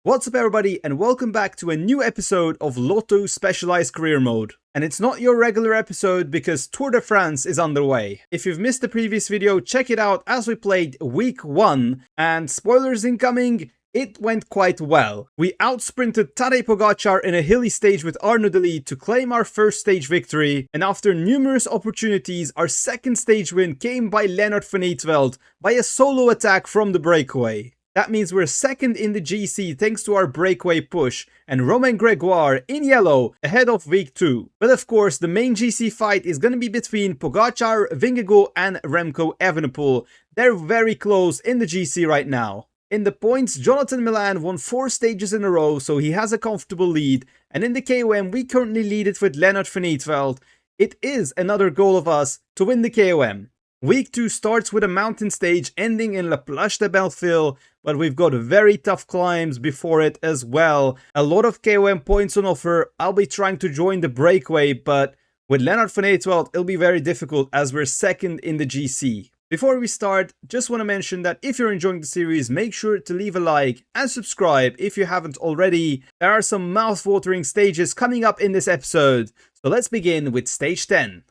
What's up everybody and welcome back to a new episode of Lotto Specialized Career Mode. And it's not your regular episode because Tour de France is underway. If you've missed the previous video, check it out as we played week 1 and spoilers incoming, it went quite well. We outsprinted Tadej Pogacar in a hilly stage with Arnaud de Lead to claim our first stage victory, and after numerous opportunities, our second stage win came by Lennart van Eetvelt by a solo attack from the breakaway. That means we're second in the GC thanks to our breakaway push, and Romain Gregoire in yellow ahead of week 2. But of course, the main GC fight is going to be between Pogacar, Vingegaard and Remco Evenepoel. They're very close in the GC right now. In the points, Jonathan Milan won 4 stages in a row, so he has a comfortable lead. And in the KOM, we currently lead it with Lennart van Eetvelt. It is another goal of us to win the KOM. Week 2 starts with a mountain stage ending in La Planche de Belleville, but we've got very tough climbs before it as well. A lot of KOM points on offer. I'll be trying to join the breakaway, but with Lennart van Eetvelt, it'll be very difficult as we're second in the GC. Before we start, just want to mention that if you're enjoying the series, make sure to leave a like and subscribe if you haven't already. There are some mouth-watering stages coming up in this episode, so let's begin with stage 10.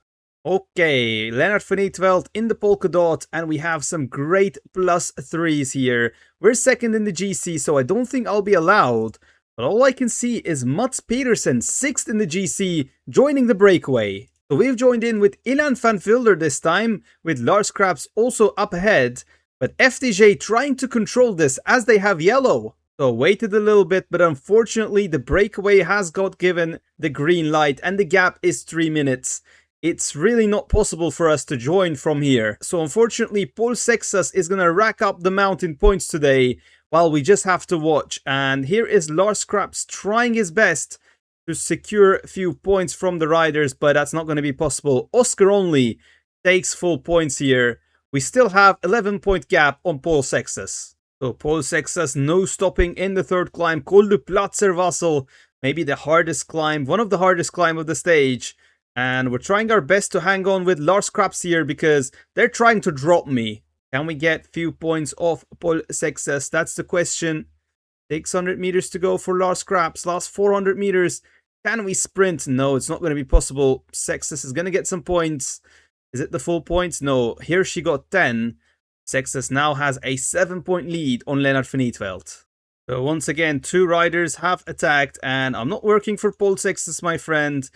Okay, Lennart van Eetvelt in the polka dot, and we have some great +3s here. We're second in the GC, so I don't think I'll be allowed. But all I can see is Mats Pedersen, 6th in the GC, joining the breakaway. So we've joined in with Ilan van Wilder this time, with Lars Krabs also up ahead. But FDJ trying to control this as they have yellow. So waited a little bit, but unfortunately the breakaway has got given the green light and the gap is 3 minutes. It's really not possible for us to join from here. So unfortunately, Paul Sexas is going to rack up the mountain points today, while we just have to watch. And here is Lars Krabs trying his best to secure a few points from the riders, but that's not going to be possible. Oscar only takes full points here. We still have 11-point gap on Paul Sexas. So Paul Sexas no stopping in the third climb. Col du Platzerwassel, maybe the hardest climb, one of the hardest climb of the stage. And we're trying our best to hang on with Lars Krabs here because they're trying to drop me. Can we get few points off Paul Sexas? That's the question. 600 meters to go for Lars Krabs. Last 400 meters. Can we sprint? No, it's not going to be possible. Sexas is going to get some points. Is it the full points? No. Here she got 10. Sexas now has a 7-point lead on Lennart van Eetvelt. So once again, 2 riders have attacked. And I'm not working for Paul Sexas, my friend.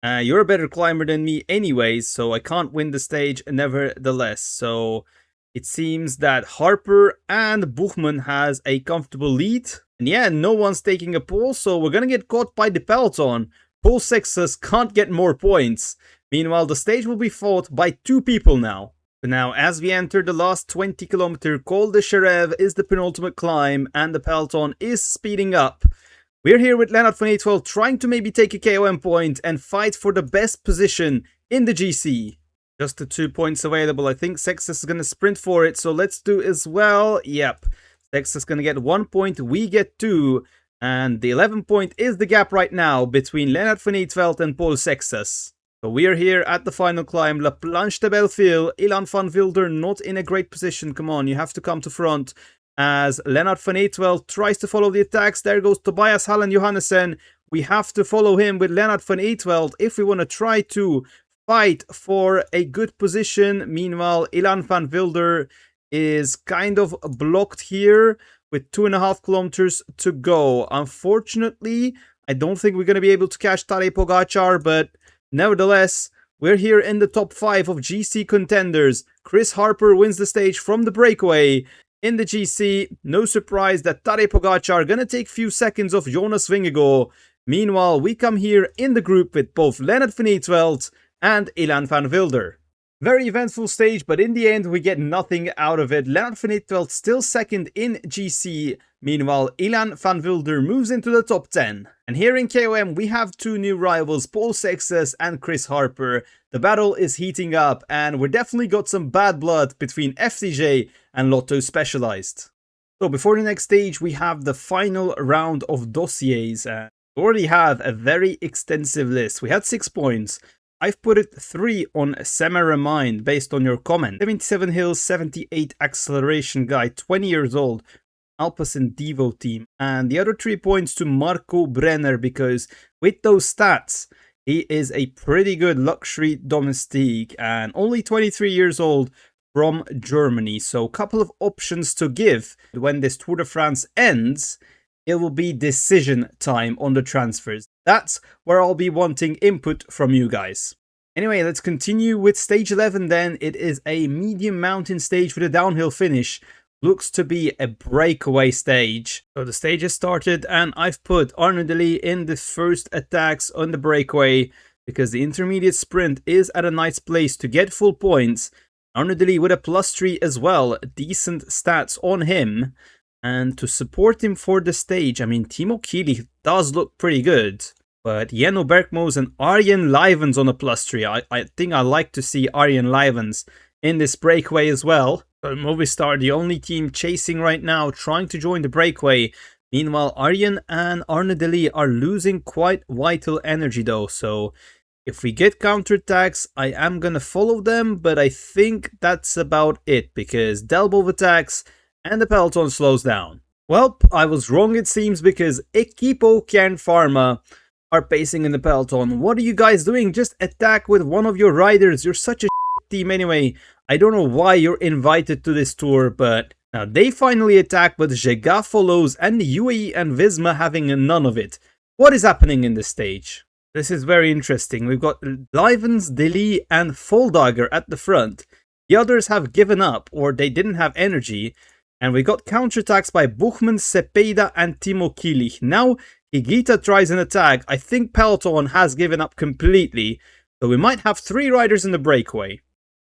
You're a better climber than me anyways, so I can't win the stage nevertheless. So it seems that Harper and Buchmann has a comfortable lead. And yeah, no one's taking a pole, so we're gonna get caught by the Peloton. Paul Sexas can't get more points. Meanwhile, the stage will be fought by 2 people now. So now, as we enter the last 20 kilometer, Col de Cherève is the penultimate climb, and the Peloton is speeding up. We're here with Lennart van Eetvelt trying to maybe take a KOM point and fight for the best position in the GC. Just the 2 points available. I think Sexas is going to sprint for it, so let's do as well. Yep, Sexas is going to get 1 point, we get 2. And the 11 point is the gap right now between Lennart van Eetvelt and Paul Sexas. So we're here at the final climb, La Planche de Belleville. Ilan van Wilder not in a great position. Come on, you have to come to front. As Lennart van Eetvelt tries to follow the attacks. There goes Tobias Hallen Johannessen. We have to follow him with Lennart van Eetvelt if we want to try to fight for a good position. Meanwhile, Ilan van Wilder is kind of blocked here with 2.5 kilometers to go. Unfortunately, I don't think we're going to be able to catch Tadej Pogacar, but nevertheless, we're here in the top 5 of GC contenders. Chris Harper wins the stage from the breakaway. In the GC, no surprise that Tadej Pogacar gonna take few seconds off Jonas Vingegaard. Meanwhile, we come here in the group with both Lennart van Eetvelt and Ilan van Wilder. Very eventful stage, but in the end we get nothing out of it. Lennart van Eetvelt still second in GC. Meanwhile, Ilan van Wilder moves into the top 10. And here in KOM we have 2 new rivals, Paul Sexas and Chris Harper. The battle is heating up and we definitely got some bad blood between FDJ and Lotto Specialized. So before the next stage we have the final round of dossiers. We already have a very extensive list. We had 6 points. I've put it 3 on Semi-Remind based on your comment. 77 hills, 78 acceleration guy, 20 years old. Alpes Devo team. And the other 3 points to Marco Brenner, because with those stats, he is a pretty good luxury domestique and only 23 years old from Germany. So a couple of options to give. When this Tour de France ends, it will be decision time on the transfers. That's where I'll be wanting input from you guys. Anyway, let's continue with stage 11 then. It is a medium mountain stage with a downhill finish. Looks to be a breakaway stage. So the stage has started and I've put Arnaud Delis in the first attacks on the breakaway because the intermediate sprint is at a nice place to get full points. Arnaud Delis with a +3 as well. Decent stats on him. And to support him for the stage, I mean, Timo Kieli does look pretty good. But Jenno Bergmoos and Arjen Leivens on a +3. I think I like to see Arjen Leivens in this breakaway as well. So Movistar, the only team chasing right now, trying to join the breakaway. Meanwhile, Arjen and Arnaud Delis are losing quite vital energy though. So if we get counterattacks, I am going to follow them. But I think that's about it because Delbov attacks and the Peloton slows down. Well, I was wrong it seems because Equipo Kern Pharma are pacing in the Peloton. What are you guys doing? Just attack with one of your riders. You're such a team anyway. I don't know why you're invited to this tour, but now they finally attack, but Jega follows and the UAE and Visma having none of it. What is happening in this stage? This is very interesting. We've got Leivens, Delis and Voldagger at the front. The others have given up or they didn't have energy. And we got counterattacks by Buchmann, Cepeda and Timo Kieli. Now Higuita tries an attack. I think Peloton has given up completely. So we might have 3 riders in the breakaway.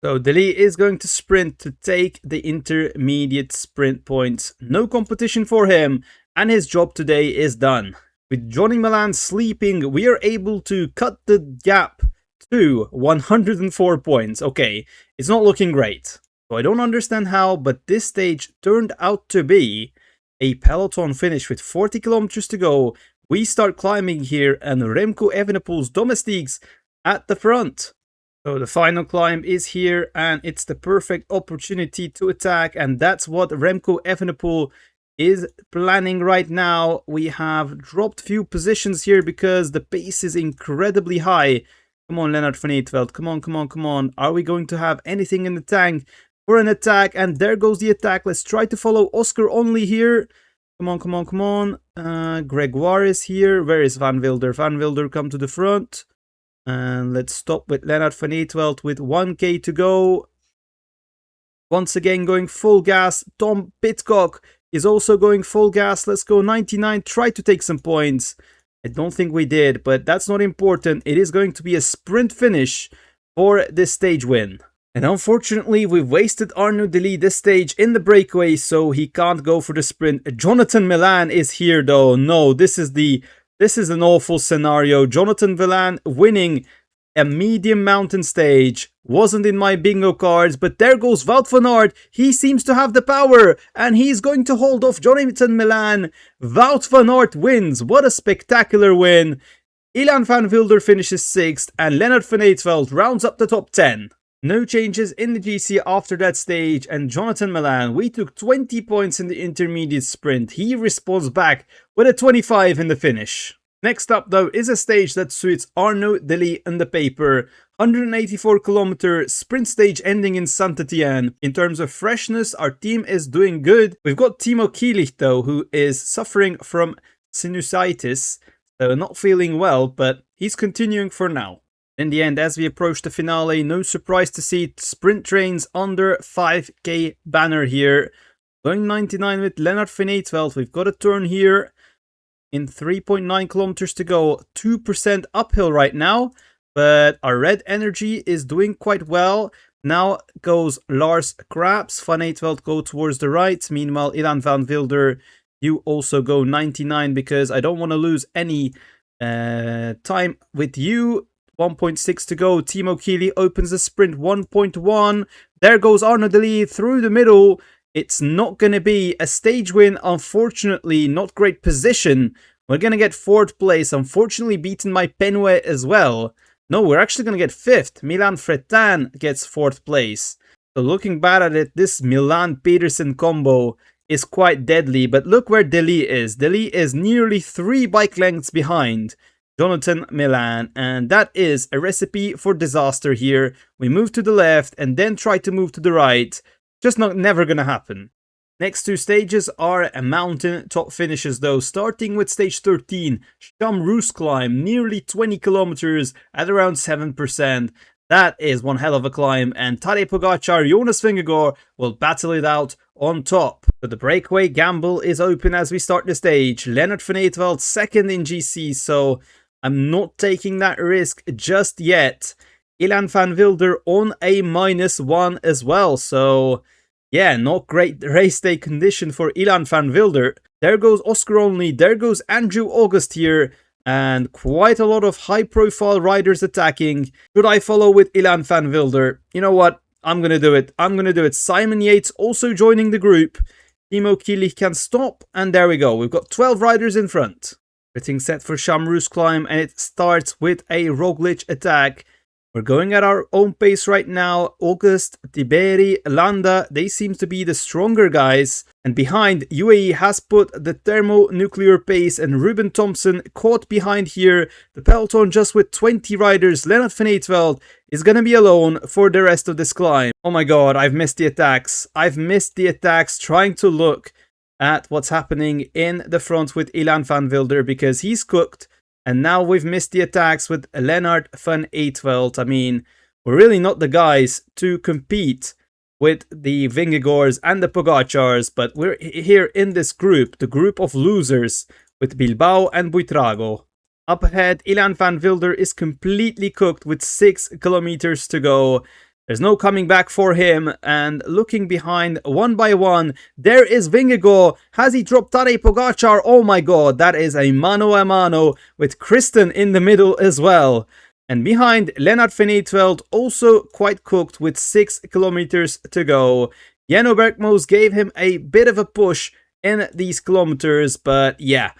So Delis is going to sprint to take the intermediate sprint points. No competition for him. And his job today is done. With Johnny Milan sleeping, we are able to cut the gap to 104 points. Okay, it's not looking great. So I don't understand how, but this stage turned out to be a Peloton finish with 40 kilometers to go. We start climbing here and Remco Evenepoel's domestiques at the front. So the final climb is here and it's the perfect opportunity to attack, and that's what Remco Evenepoel is planning right now. We have dropped few positions here because the pace is incredibly high. Come on, Lennart van Eetvelt. Come on, come on, come on. Are we going to have anything in the tank for an attack? And there goes the attack. Let's try to follow Oscar Only here. Come on, come on, come on. Gregoire is here. Where is Van Wilder? Van Wilder, come to the front. And let's stop with Lennart van Eetvelt with 1k to go. Once again going full gas. Tom Pidcock is also going full gas. Let's go 99. Try to take some points. I don't think we did, but that's not important. It is going to be a sprint finish for this stage win. And unfortunately, we've wasted Arnaud Delis this stage in the breakaway, so he can't go for the sprint. Jonathan Milan is here though. No, this is an awful scenario. Jonathan Milan winning a medium mountain stage wasn't in my bingo cards, but there goes Wout van Aert. He seems to have the power and he's going to hold off Jonathan Milan. Wout van Aert wins. What a spectacular win. Ilan van Wilder finishes 6th and Lennart van Eetvelt rounds up the top 10. No changes in the GC after that stage, and Jonathan Milan, we took 20 points in the intermediate sprint. He responds back with a 25 in the finish. Next up though is a stage that suits Arnaud Delis in the paper. 184 kilometer sprint stage ending in Saint-Étienne. In terms of freshness, our team is doing good. We've got Timo Kieli though, who is suffering from sinusitis, so not feeling well, but he's continuing for now. In the end, as we approach the finale, no surprise to see sprint trains under 5k banner here. Going 99 with Lennart van Eetvelt. We've got a turn here in 3.9 kilometers to go. 2% uphill right now, but our red energy is doing quite well. Now goes Lars Krabs. Van Eetvelt go towards the right. Meanwhile, Ilan van Wilder, you also go 99 because I don't want to lose any time with you. 1.6 to go. Timo Kieli opens the sprint 1.1. There goes Arnaud Delis through the middle. It's not going to be a stage win, unfortunately. Not great position. We're going to get 4th place. Unfortunately beaten by Penway as well. No, we're actually going to get 5th. Milan Fretin gets 4th place. So looking bad at it, this Milan-Peterson combo is quite deadly, but look where Deli is. Deli is nearly 3 bike lengths behind Jonathan Milan, and that is a recipe for disaster here. We move to the left and then try to move to the right. Just never gonna happen. Next two stages are a mountain top finishes though, starting with stage 13, Shamroos climb, nearly 20 kilometers at around 7%. That is one hell of a climb, and Tadej Pogačar, Jonas Vingegaard will battle it out on top. But the breakaway gamble is open as we start the stage. Lennart van Eetvelt second in GC, so I'm not taking that risk just yet. Ilan van Wilder on a -1 as well, so yeah, not great race day condition for Ilan van Wilder. There goes Oscar Only, there goes Andrew August here, and quite a lot of high-profile riders attacking. Should I follow with Ilan van Wilder? You know what? I'm gonna do it. I'm gonna do it. Simon Yates also joining the group. Timo Kilich can stop, and there we go. We've got 12 riders in front. Everything set for Shamroos climb, and it starts with a Roglic attack. We're going at our own pace right now. August, Tiberi, Landa, they seem to be the stronger guys. And behind, UAE has put the thermonuclear pace, and Ruben Thompson caught behind here. The peloton just with 20 riders. Lennart van Eetvelt is going to be alone for the rest of this climb. Oh my god, I've missed the attacks. I've missed the attacks trying to look at what's happening in the front with Ilan van Wilder because he's cooked. And now we've missed the attacks with Lennart van Eetvelt. I mean, we're really not the guys to compete with the Vingegaards and the Pogačars, but we're here in this group, the group of losers, with Bilbao and Buitrago. Up ahead, Ilan van Wilder is completely cooked with 6 kilometers to go. There's no coming back for him, and looking behind one by one, there is Vingegaard. Has he dropped Tadej Pogačar? Oh my god, that is a mano a mano with Kristen in the middle as well. And behind, Lennart van Eetvelt also quite cooked with 6 kilometers to go. Jenno Bergmos gave him a bit of a push in these kilometers, but yeah,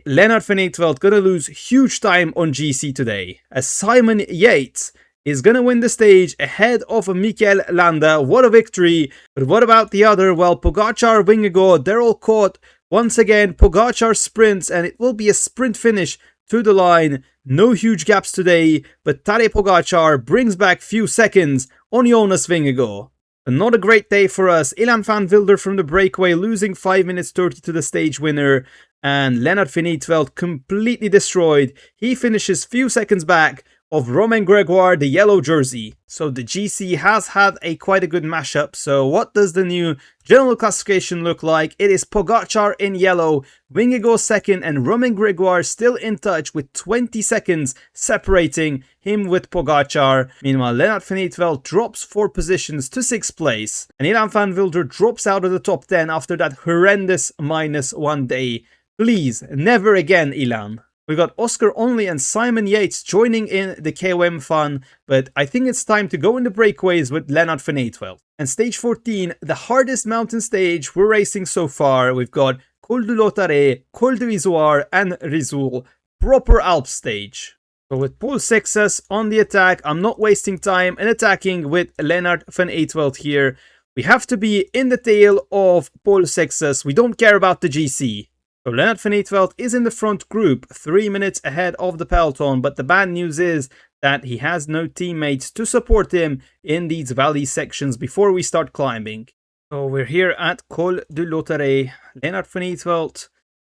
Lennart van Eetvelt gonna lose huge time on GC today, as Simon Yates is gonna win the stage ahead of Mikel Landa. What a victory! But what about the other? Well, Pogačar, Vingegaard, they're all caught. Once again, Pogačar sprints, and it will be a sprint finish to the line. No huge gaps today, but Tadej Pogačar brings back few seconds on Jonas Vingegaard. But not a great day for us. Ilan van Wilder from the breakaway losing 5 minutes 30 to the stage winner, and Lennart van Eetvelt completely destroyed. He finishes few seconds back of Romain Gregoire, the yellow jersey. So the GC has had quite a good mashup. So what does the new general classification look like? It is Pogačar in yellow, Vingegaard second, and Romain Gregoire still in touch with 20 seconds separating him with Pogačar. Meanwhile, Lennart van Eetvelt drops 4 positions to 6th place, and Ilan van Wilder drops out of the top 10 after that horrendous -1 day. Please, never again, Ilan. We got Oscar Only and Simon Yates joining in the KOM fun, but I think it's time to go in the breakaways with Lennart van Eetvelt. And stage 14, the hardest mountain stage we're racing so far. We've got Col du Lautaret, Col du Izoard and Risoul, proper Alps stage. So with Paul Sexas on the attack, I'm not wasting time and attacking with Lennart van Eetvelt here. We have to be in the tail of Paul Sexas. We don't care about the GC. So Lennart van Eetvelt is in the front group, 3 minutes ahead of the peloton, but the bad news is that he has no teammates to support him in these valley sections before we start climbing. So we're here at Col du Lautaret. Lennart van Eetvelt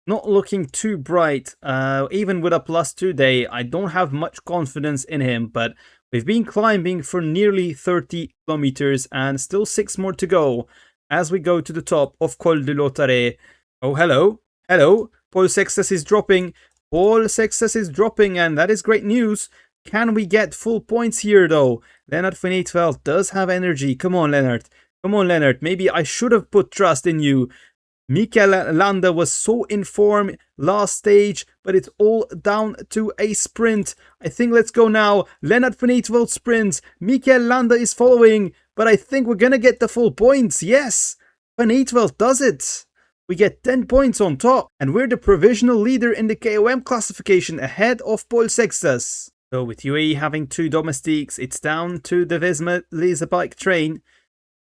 not looking too bright, even with a +2 day. I don't have much confidence in him, but we've been climbing for nearly 30 kilometers and still 6 more to go as we go to the top of Col du Lautaret. Oh, hello. Hello, Paul Sexas is dropping. Paul Sexas is dropping, and that is great news. Can we get full points here, though? Lennart van Eetvelt does have energy. Come on, Lennart. Come on, Lennart. Maybe I should have put trust in you. Mikel Landa was so in form last stage, but it's all down to a sprint. I think let's go now. Lennart van Eetvelt sprints. Mikel Landa is following, but I think we're gonna get the full points. Yes, Van Eetvelt does it. We get 10 points on top, and we're the provisional leader in the KOM classification ahead of Paul Sextas. So with UAE having 2 domestiques, it's down to the Visma Leisure bike train.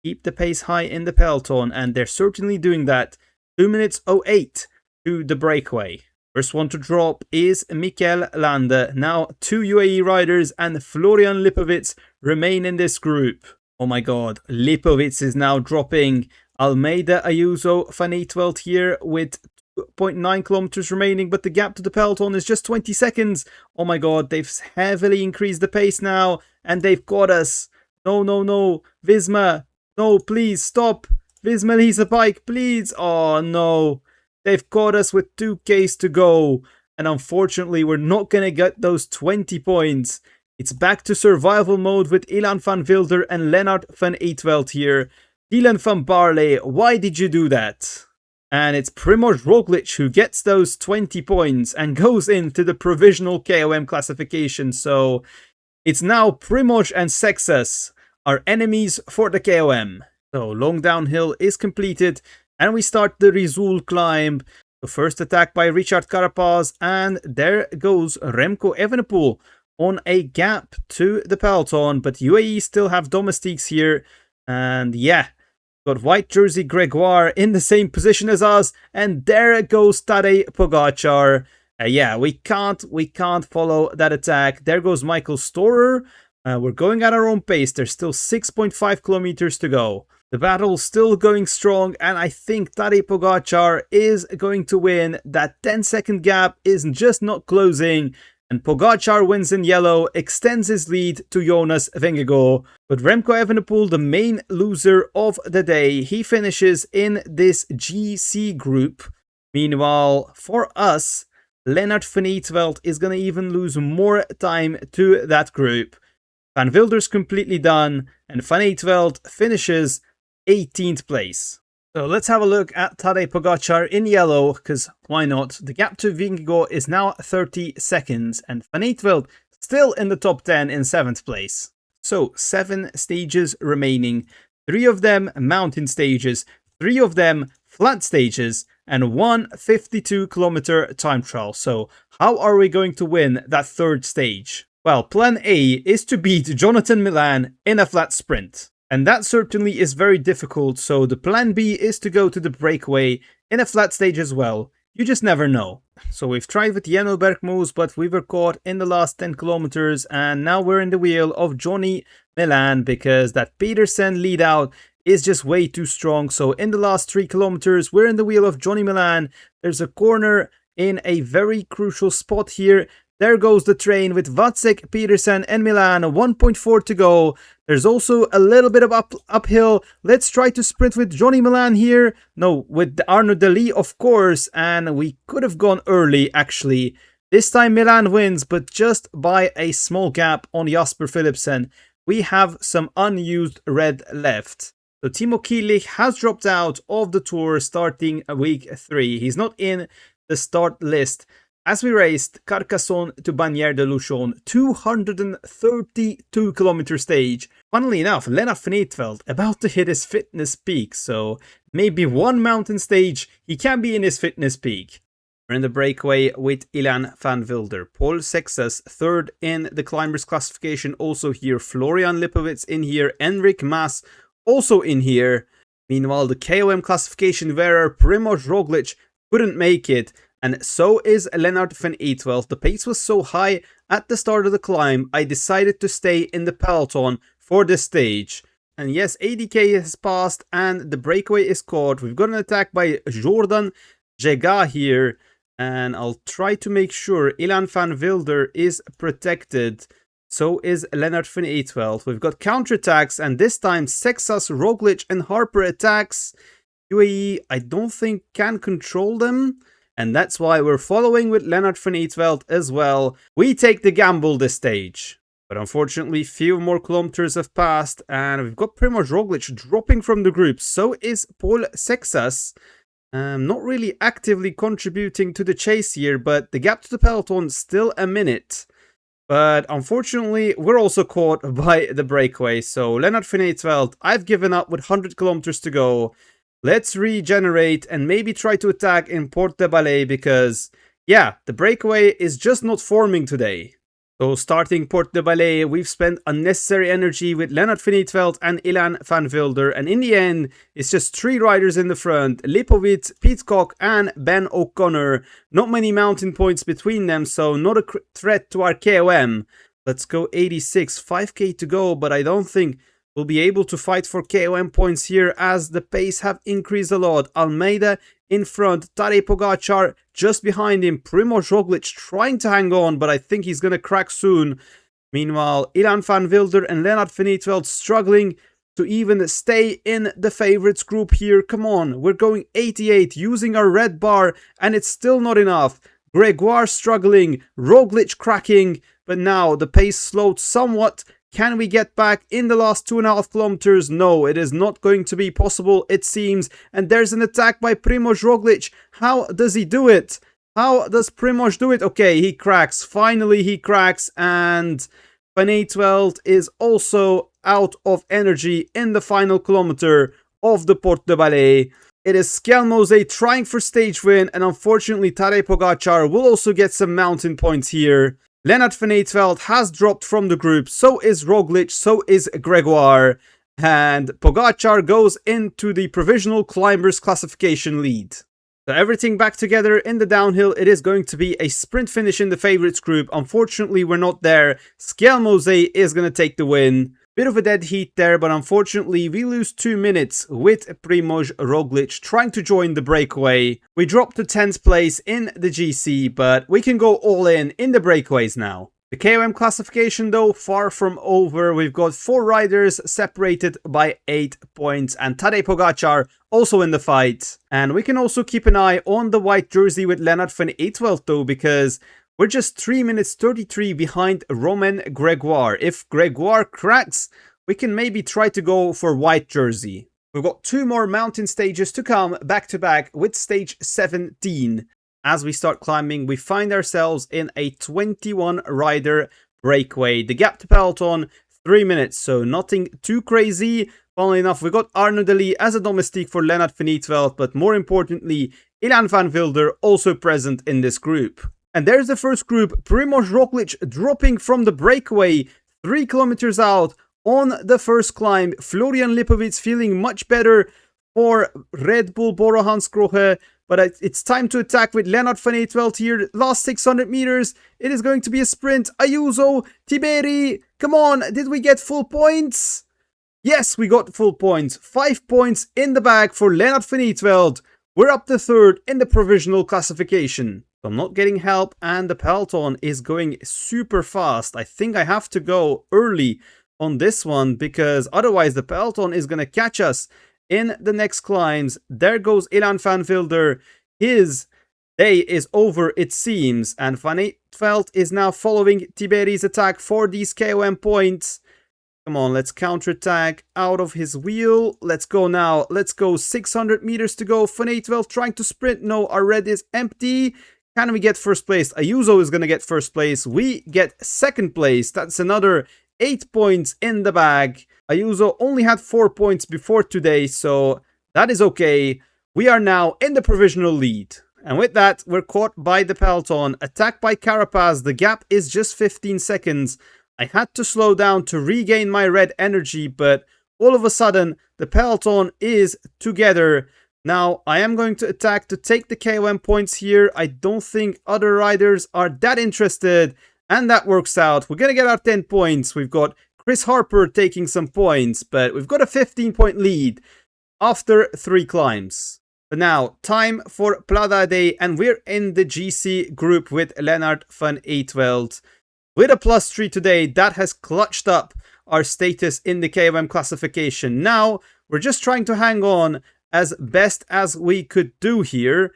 keep the pace high in the peloton, and they're certainly doing that. 2 minutes 08 to the breakaway. First one to drop is Mikel Lande. Now 2 UAE riders and Florian Lipovic remain in this group. Oh my god, Lipovic is now dropping. Almeida, Ayuso, Van Eetvelt here with 2.9 kilometers remaining, but the gap to the peloton is just 20 seconds. Oh my god, they've heavily increased the pace now, and they've got us. No, no, no. Visma, no, please stop. Visma leaves a bike, please. Oh no. They've caught us with 2Ks to go. And unfortunately, we're not going to get those 20 points. It's back to survival mode with Ilan van Wilder and Lennart van Eetvelt here. Dylan van Baarle, why did you do that? And it's Primož Roglic who gets those 20 points and goes into the provisional KOM classification. So it's now Primož and Sexas, our enemies for the KOM. So long downhill is completed and we start the Rizul climb. The first attack by Richard Carapaz, and there goes Remco Evenepoel on a gap to the peloton, but UAE still have domestiques here. And yeah, got white jersey Gregoire in the same position as us, and there goes Tadej Pogačar. Yeah, we can't follow that attack. There goes Michael Storer. We're going at our own pace. There's still 6.5 kilometers to go. The battle's still going strong, and I think Tadej Pogačar is going to win. That 10-second gap is just not closing, and Pogačar wins in yellow, extends his lead to Jonas Vingegaard. But Remco Evenepoel, the main loser of the day, he finishes in this GC group. Meanwhile, for us, Lennart van Eetvelt is going to even lose more time to that group. Van Wilder's completely done, and Van Eetvelt finishes 18th place. So let's have a look at Tadej Pogačar in yellow, because why not? The gap to Vingegaard is now 30 seconds, and Van Eetvelt still in the top 10 in 7th place. So 7 stages remaining, 3 of them mountain stages, 3 of them flat stages, and 1 52-kilometer time trial. So how are we going to win that 3rd stage? Well, plan A is to beat Jonathan Milan in a flat sprint. And that certainly is very difficult, so the plan B is to go to the breakaway in a flat stage as well. You just never know. So we've tried with Jenno Bergmoes, but we were caught in the last 10 kilometers, and now we're in the wheel of Johnny Milan because that Petersen lead out is just way too strong. So in the last 3 kilometers, we're in the wheel of Johnny Milan. There's a corner in a very crucial spot here. There goes the train with Vacek, Petersen and Milan, 1.4 to go. There's also a little bit of uphill. Let's try to sprint with Johnny Milan here. No, with Arnaud Delis, of course. And we could have gone early, actually. This time Milan wins, but just by a small gap on Jasper Philipsen. We have some unused red left. So Timo Kielich has dropped out of the tour starting week 3. He's not in the start list. As we raced Carcassonne to Bagnères de Luchon, 232-kilometer stage. Funnily enough, Lennart van Eetvelt about to hit his fitness peak, so maybe one mountain stage he can be in his fitness peak. We're in the breakaway with Ilan van Wilder. Paul Sexas, 3rd in the climbers classification, also here. Florian Lipovic in here. Enric Mas also in here. Meanwhile, the KOM classification winner Primož Roglic couldn't make it. And so is Lennart van Eetvelt. The pace was so high at the start of the climb, I decided to stay in the peloton for this stage. And yes, 80k has passed and the breakaway is caught. We've got an attack by Jordan Jega here. And I'll try to make sure Ilan van Wilder is protected. So is Lennart van Eetvelt. We've got counterattacks, and this time Sexas, Roglic and Harper attacks. UAE, I don't think can control them. And that's why we're following with Lennart van Eetvelt as well. We take the gamble this stage. But unfortunately, few more kilometers have passed. And we've got Primož Roglic dropping from the group. So is Paul Sexas. Not really actively contributing to the chase here. But the gap to the peloton is still a minute. But unfortunately, we're also caught by the breakaway. So Lennart van Eetvelt, I've given up with 100 kilometers to go. Let's regenerate and maybe try to attack in Port de Balais because, yeah, the breakaway is just not forming today. So starting Port de Balais, we've spent unnecessary energy with Lennart van Eetvelt and Ilan van Wilder, and in the end, it's just 3 riders in the front, Lipovic, Pidcock and Ben O'Connor. Not many mountain points between them, so not a threat to our KOM. Let's go 86, 5k to go, but I don't think we'll be able to fight for KOM points here as the pace have increased a lot. Almeida in front, Tadej Pogacar just behind him, Primož Roglic trying to hang on, but I think he's gonna crack soon. Meanwhile, Ilan van Wilder and Lennart van Eetvelt struggling to even stay in the favorites group here. Come on, we're going 88 using our red bar and it's still not enough. Gregoire struggling, Roglic cracking, but now the pace slowed somewhat. Can we get back in the last 2.5 kilometers? No, it is not going to be possible, it seems. And there's an attack by Primož Roglic. How does he do it? How does Primož do it? Okay, he cracks. Finally, he cracks. And Van Eetvelt is also out of energy in the final kilometer of the Port de Balais. It is Skelmose trying for stage win. And unfortunately, Tadej Pogacar will also get some mountain points here. Lennart van Eetvelt has dropped from the group, so is Roglic, so is Gregoire, and Pogacar goes into the provisional climbers classification lead. So everything back together in the downhill, it is going to be a sprint finish in the favorites group. Unfortunately, we're not there. Skelmose is going to take the win. Bit of a dead heat there, but unfortunately we lose 2 minutes with Primož Roglic trying to join the breakaway. We dropped to 10th place in the GC, but we can go all in the breakaways now. The KOM classification though, far from over. We've got 4 riders separated by 8 points and Tadej Pogacar also in the fight. And we can also keep an eye on the white jersey with Lennart van Eetvelt though, because we're just 3 minutes 33 behind Romain Gregoire. If Gregoire cracks, we can maybe try to go for white jersey. We've got 2 more mountain stages to come back to back with stage 17. As we start climbing, we find ourselves in a 21 rider breakaway. The gap to Peloton, 3 minutes, so nothing too crazy. Funnily enough, we got Arnaud Delis as a domestique for Lennart van Eetvelt, but more importantly, Ilan van Wilder also present in this group. And there's the first group, Primož Roglic dropping from the breakaway 3 kilometers out on the first climb. Florian Lipovic feeling much better for Red Bull Bora Hansgrohe, but it's time to attack with Lennart van Eetvelt here. Last 600 meters, it is going to be a sprint. Ayuso, Tiberi, come on, did we get full points? Yes, we got full points. 5 points in the bag for Lennart van Eetvelt. We're up to 3rd in the provisional classification. I'm not getting help and the Peloton is going super fast. I think I have to go early on this one because otherwise the Peloton is going to catch us in the next climbs. There goes Ilan van Wilder. His day is over, it seems. And Van Eetvelt is now following Tiberi's attack for these KOM points. Come on, let's counterattack out of his wheel. Let's go now. Let's go 600 meters to go. Van Eetvelt trying to sprint. No, our red is empty. Can we get first place? Ayuso is going to get first place. We get 2nd place. That's another 8 points in the bag. Ayuso only had 4 points before today, so that is okay. We are now in the provisional lead. And with that, we're caught by the Peloton. Attacked by Carapaz. The gap is just 15 seconds. I had to slow down to regain my red energy, but all of a sudden, the Peloton is together. Now, I am going to attack to take the KOM points here. I don't think other riders are that interested. And that works out. We're going to get our 10 points. We've got Chris Harper taking some points. But we've got a 15-point lead after 3 climbs. But now, time for Plada Day. And we're in the GC group with Lennart van Eetvelt. With a +3 today, that has clutched up our status in the KOM classification. Now, we're just trying to hang on as best as we could do here.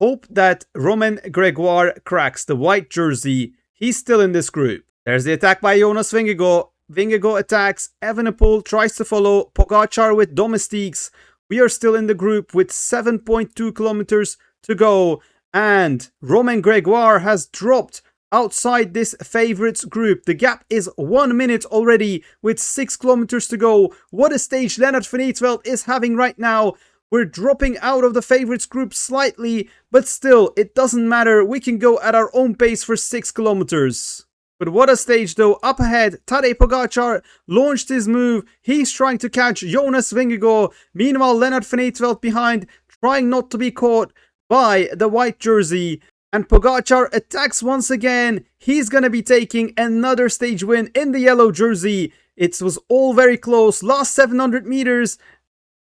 Hope that Romain Gregoire cracks the white jersey. He's still in this group. There's the attack by Jonas Vingegaard. Vingegaard attacks. Evenepoel tries to follow. Pogacar with domestiques. We are still in the group with 7.2 kilometers to go. And Romain Gregoire has dropped outside this favorites group. The gap is 1 minute already with 6 kilometers to go. What a stage Lennart van Eetvelt is having right now. We're dropping out of the favorites group slightly, but still, it doesn't matter. We can go at our own pace for 6 kilometers. But what a stage though. Up ahead, Tadej Pogacar launched his move. He's trying to catch Jonas Vingegaard. Meanwhile, Lennart van Eetvelt behind, trying not to be caught by the white jersey. And Pogacar attacks once again. He's going to be taking another stage win in the yellow jersey. It was all very close. Last 700 meters.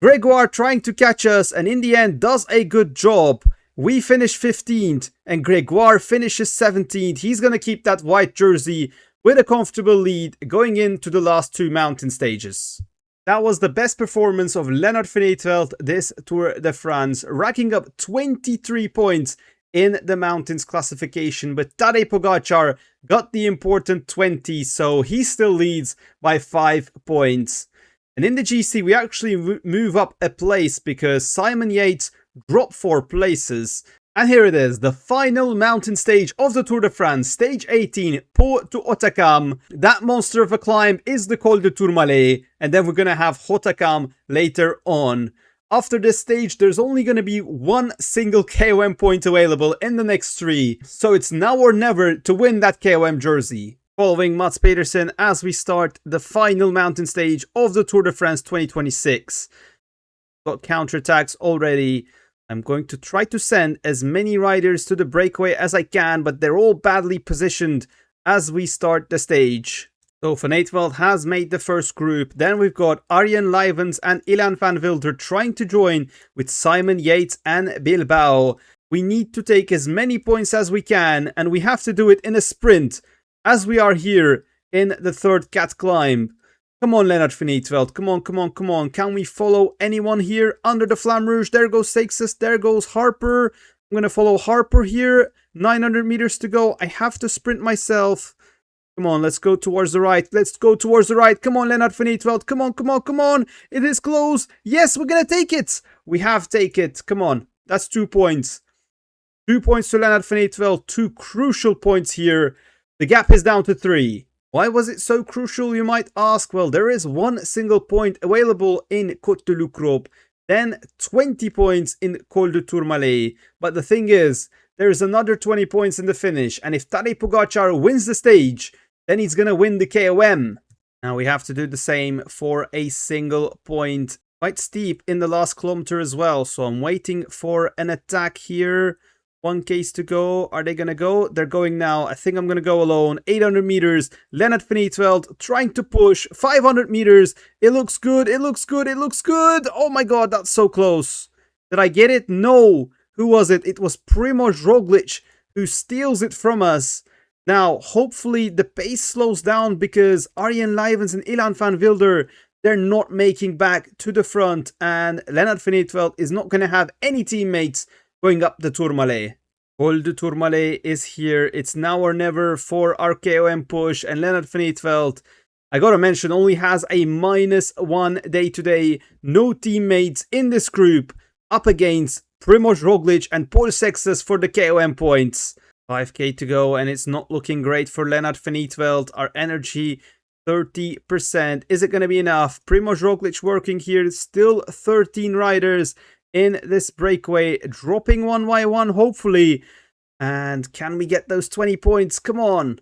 Gregoire trying to catch us, and in the end does a good job. We finish 15th and Gregoire finishes 17th. He's going to keep that white jersey with a comfortable lead going into the last two mountain stages. That was the best performance of Lennart van Eetvelt this Tour de France, racking up 23 points in the mountains classification, but Tadej Pogacar got the important 20, so he still leads by 5 points. And in the GC, we actually move up a place because Simon Yates dropped 4 places. And here it is, the final mountain stage of the Tour de France, stage 18, Pau to Hautacam. That monster of a climb is the Col de Tourmalet, and then we're going to have Hautacam later on. After this stage, there's only going to be one single KOM point available in the next 3, so it's now or never to win that KOM jersey. Following Mats Pedersen as we start the final mountain stage of the Tour de France 2026. Got counterattacks already. I'm going to try to send as many riders to the breakaway as I can, but they're all badly positioned as we start the stage. So Van Eetvelt has made the first group. Then we've got Arjen Leijvens and Ilan van Wilder trying to join with Simon Yates and Bilbao. We need to take as many points as we can, and we have to do it in a sprint as we are here in the third cat climb. Come on, Lennart van Eetvelt. Come on, come on, come on. Can we follow anyone here under the Flamme Rouge? There goes Seixas. There goes Harper. I'm going to follow Harper here. 900 meters to go. I have to sprint myself. Come on, let's go towards the right. Let's go towards the right. Come on, Lennart van Eetvelt. Come on, come on, come on. It is close. Yes, we're going to take it. We have taken it. Come on. That's 2 points. 2 points to Lennart van Eetvelt. 2 crucial points here. The gap is down to 3. Why was it so crucial, you might ask? Well, there is one single point available in Côte de Loucrope, then 20 points in Col de Tourmalet. But the thing is, there's another 20 points in the finish, and if Tadej Pogacar wins the stage, then he's gonna win the KOM. Now we have to do the same for a single point. Quite steep in the last kilometer as well, so I'm waiting for an attack here. 1 case to go. Are they going to go? They're going now. I think I'm going to go alone. 800 meters. Lennart van Eetvelt trying to push. 500 meters. It looks good. It looks good. It looks good. Oh my god, that's so close. Did I get it? No. Who was it? It was Primož Roglič who steals it from us. Now, hopefully the pace slows down because Arjen Leijvens and Ilan van Wilder, they're not making back to the front. And Lennart van Eetvelt is not going to have any teammates going up the Tourmalet. Col de Tourmalet is here. It's now or never for our KOM push. And Lennart van Eetvelt, I gotta mention, only has a -1 day-to-day. No teammates in this group up against Primož Roglič and Paul Seixas for the KOM points. 5k to go, and it's not looking great for Lennart van Eetvelt. Our energy, 30%. Is it going to be enough? Primož Roglič working here. Still 13 riders in this breakaway, dropping one by one, hopefully. And can we get those 20 points? Come on.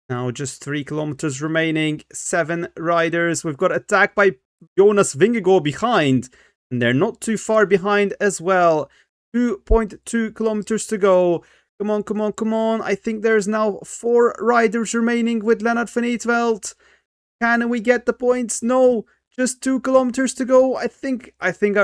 Now just 3 kilometers remaining. 7 riders. We've got attacked by Jonas Vingegaard behind. And they're not too far behind as well. 2.2 kilometers to go. Come on, come on, come on. I think there's now 4 riders remaining with Lennart van Eetvelt. Can we get the points? No. Just 2 kilometers to go. I think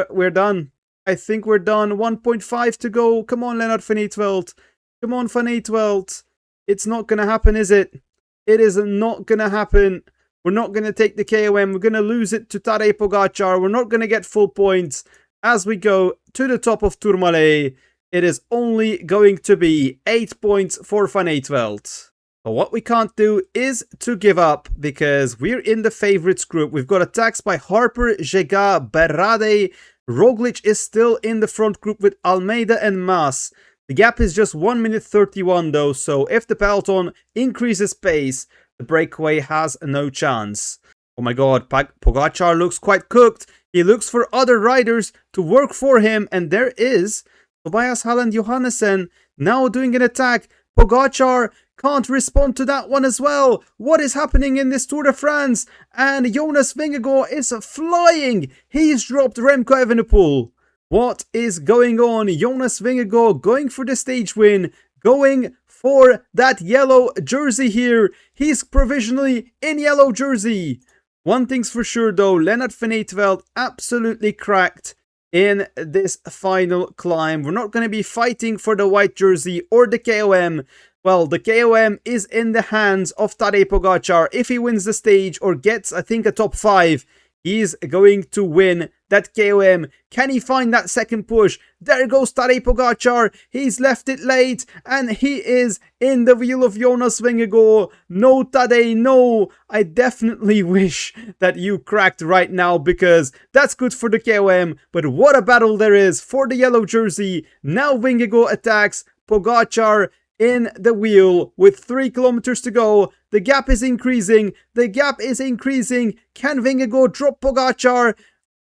we're done. I think we're done. 1.5 to go. Come on, Lennart van Eetvelt. Come on, Van Eetvelt. It's not going to happen, is it? It is not going to happen. We're not going to take the KOM. We're going to lose it to Tadej Pogacar. We're not going to get full points as we go to the top of Tourmalet. It is only going to be 8 points for Van Eetvelt. But what we can't do is to give up, because we're in the favorites group. We've got attacks by Harper, Jega, Berrade. Roglič is still in the front group with Almeida and Mas. The gap is just 1 minute 31 though, so if the peloton increases pace, the breakaway has no chance. Oh my god, Pogacar looks quite cooked. He looks for other riders to work for him, and there is Tobias Halland Johannessen now doing an attack. Pogacar, can't respond to that one as well. What is happening in this Tour de France? And Jonas Vingegaard is flying. He's dropped Remco Evenepoel. What is going on? Jonas Vingegaard going for the stage win, going for that yellow jersey here. He's provisionally in yellow jersey. One thing's for sure though, Lennart van Eetvelt absolutely cracked in this final climb. We're not going to be fighting for the white jersey or the KOM. Well, the KOM is in the hands of Tadej Pogačar. If he wins the stage or gets, I think, a top 5, he's going to win that KOM. Can he find that second push? There goes Tadej Pogačar. He's left it late and he is in the wheel of Jonas Vingegaard. No, Tadej, no. I definitely wish that you cracked right now because that's good for the KOM. But what a battle there is for the yellow jersey. Now Vingegaard attacks Pogačar in the wheel with 3 kilometers to go. The gap is increasing. The gap is increasing. Can Vingegaard drop Pogačar?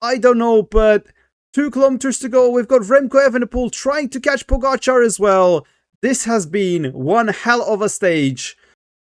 I don't know, but 2 kilometers to go. We've got Remco Evenepoel trying to catch Pogačar as well. This has been one hell of a stage.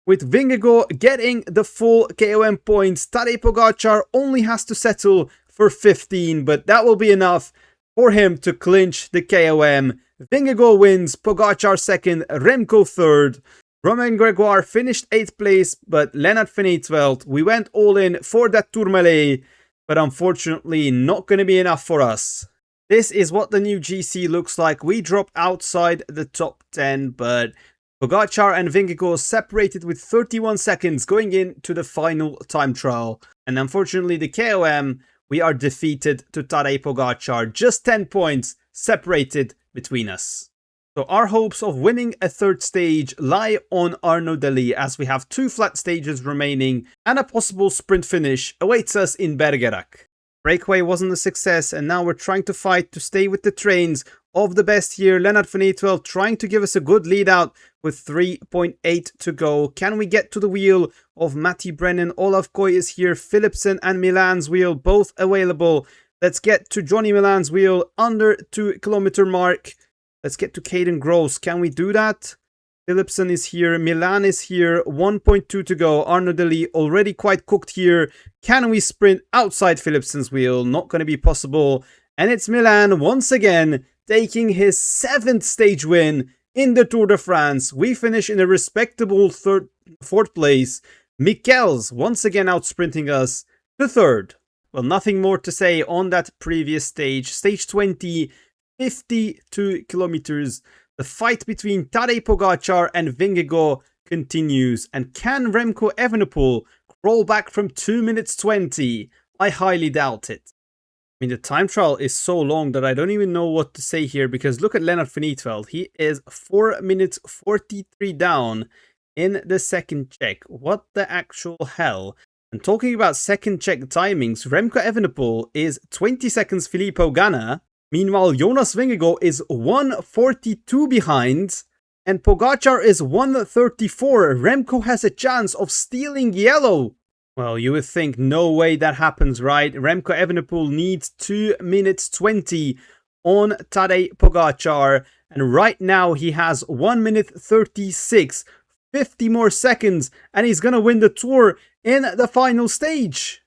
With Vingegaard getting the full KOM points, Tadej Pogačar only has to settle for 15, but that will be enough for him to clinch the KOM. Vingegaard wins, Pogačar second, Remco third. Romain Gregoire finished 8th place, but Lennart van Eetvelt, we went all in for that Tourmalet, but unfortunately not going to be enough for us. This is what the new GC looks like. We dropped outside the top 10, but Pogačar and Vingegaard separated with 31 seconds going into the final time trial. And unfortunately the KOM, we are defeated to Tadej Pogačar, just 10 points separated between us. So our hopes of winning a third stage lie on Arnaud Delis as we have 2 flat stages remaining and a possible sprint finish awaits us in Bergerac. Breakaway wasn't a success and now we're trying to fight to stay with the trains of the best here. Lennart van Eetvelt trying to give us a good lead out with 3.8 to go. Can we get to the wheel of Matti Brennan? Olaf Koy is here. Philipsen and Milan's wheel both available. Let's get to Johnny Milan's wheel under 2 kilometer mark. Let's get to Caden Gross. Can we do that? Philipsen is here. Milan is here. 1.2 to go. Arnaud Delis already quite cooked here. Can we sprint outside Philipsen's wheel? Not going to be possible. And it's Milan once again taking his 7th stage win in the Tour de France. We finish in a respectable 4th place. Michels once again out sprinting us to 3rd. Well, nothing more to say on that previous stage. Stage 20, 52 kilometers. The fight between Tadej Pogačar and Vingegaard continues. And can Remco Evenepoel crawl back from 2 minutes 20? I highly doubt it. I mean, the time trial is so long that I don't even know what to say here because look at Lennart van Eetvelt. He is 4 minutes 43 down in the second check. What the actual hell? And talking about second check timings, Remco Evenepoel is 20 seconds Filippo Ganna. Meanwhile, Jonas Vingegaard is 1:42 behind. And Pogačar is 1:34. Remco has a chance of stealing yellow. Well, you would think no way that happens, right? Remco Evenepoel needs 2 minutes 20 on Tadej Pogačar. And right now he has 1 minute 36. 50 more seconds and he's gonna win the Tour in the final stage.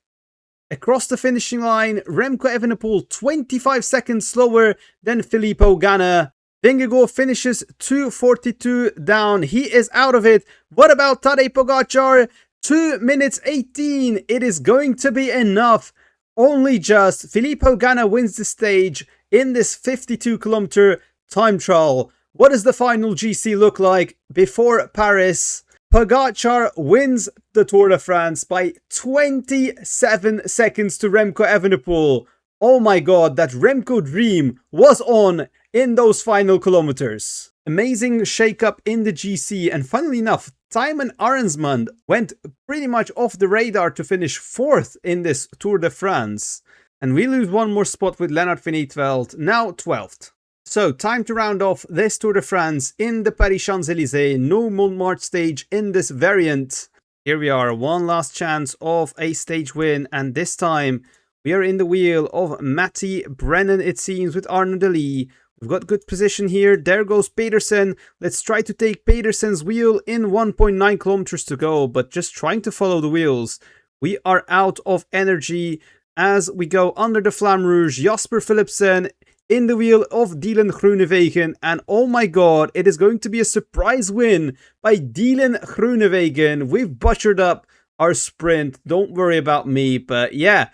Across the finishing line, Remco Evenepoel 25 seconds slower than Filippo Ganna. Vingegaard finishes 2:42 down. He is out of it. What about Tadej Pogačar? 2 minutes 18. It is going to be enough. Only just. Filippo Ganna wins the stage in this 52 kilometer time trial. What does the final GC look like before Paris? Pogačar wins the Tour de France by 27 seconds to Remco Evenepoel. Oh my god, that Remco dream was on in those final kilometers. Amazing shake-up in the GC, and funnily enough, Thymen Arensman went pretty much off the radar to finish 4th in this Tour de France. And we lose one more spot with Lennart van Eetvelt, now 12th. So, time to round off this Tour de France in the Paris-Champs-Élysées. No Montmartre stage in this variant. Here we are, one last chance of a stage win, and this time we are in the wheel of Matti Brennan, it seems, with Arnaud Delis. We've got good position here. There goes Pedersen. Let's try to take Pedersen's wheel in 1.9 kilometers to go, but just trying to follow the wheels. We are out of energy as we go under the Flamme Rouge. Jasper Philipsen in the wheel of Dylan Groenewegen, and oh my god, it is going to be a surprise win by Dylan Groenewegen. We've butchered up our sprint, don't worry about me, but yeah.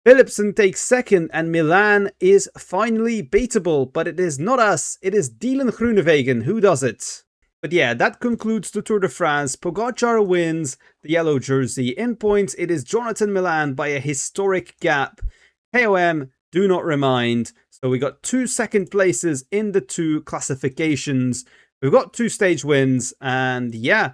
Philipsen takes second and Milan is finally beatable, but it is not us, it is Dylan Groenewegen who does it. But yeah, that concludes the Tour de France. Pogacar wins the yellow jersey. In points, it is Jonathan Milan by a historic gap. KOM, do not remind. So we got 2 second places in the 2 classifications. We've got 2 stage wins, and yeah,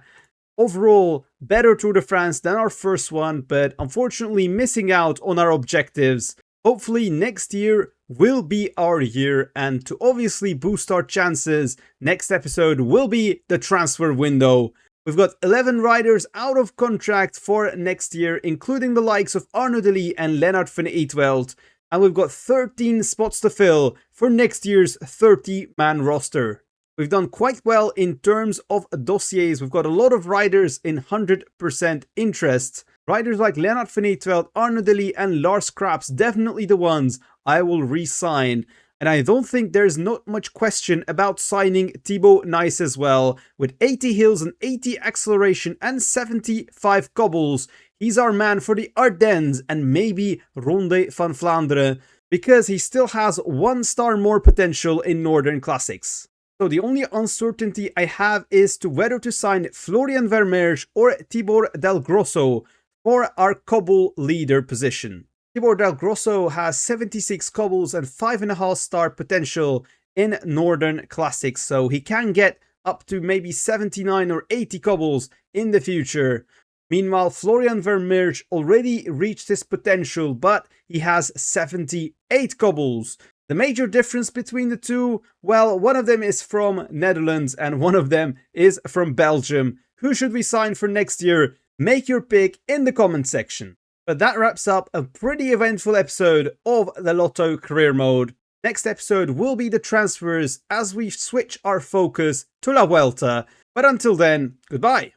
overall better Tour de France than our first one, but unfortunately missing out on our objectives. Hopefully next year will be our year, and to obviously boost our chances, next episode will be the transfer window. We've got 11 riders out of contract for next year, including the likes of Arnaud Delis and Lennart van Eetvelt. And we've got 13 spots to fill for next year's 30-man roster. We've done quite well in terms of dossiers. We've got a lot of riders in 100% interest. Riders like Lennart van Eetvelt, Arnaud Delis and Lars Krabs, definitely the ones I will re-sign. And I don't think there's not much question about signing Thibaut Nys as well. With 80 hills and 80 acceleration and 75 cobbles, he's our man for the Ardennes and maybe Ronde van Vlaanderen, because he still has 1 star more potential in Northern Classics. So the only uncertainty I have is to whether to sign Florian Vermeersch or Tibor Del Grosso for our cobble leader position. Tibor Del Grosso has 76 cobbles and 5.5 star potential in Northern Classics, so he can get up to maybe 79 or 80 cobbles in the future. Meanwhile, Florian Vermeersch already reached his potential, but he has 78 cobbles. The major difference between the two, well, one of them is from Netherlands and one of them is from Belgium. Who should we sign for next year? Make your pick in the comment section. But that wraps up a pretty eventful episode of the Lotto Career Mode. Next episode will be the transfers as we switch our focus to La Vuelta. But until then, goodbye.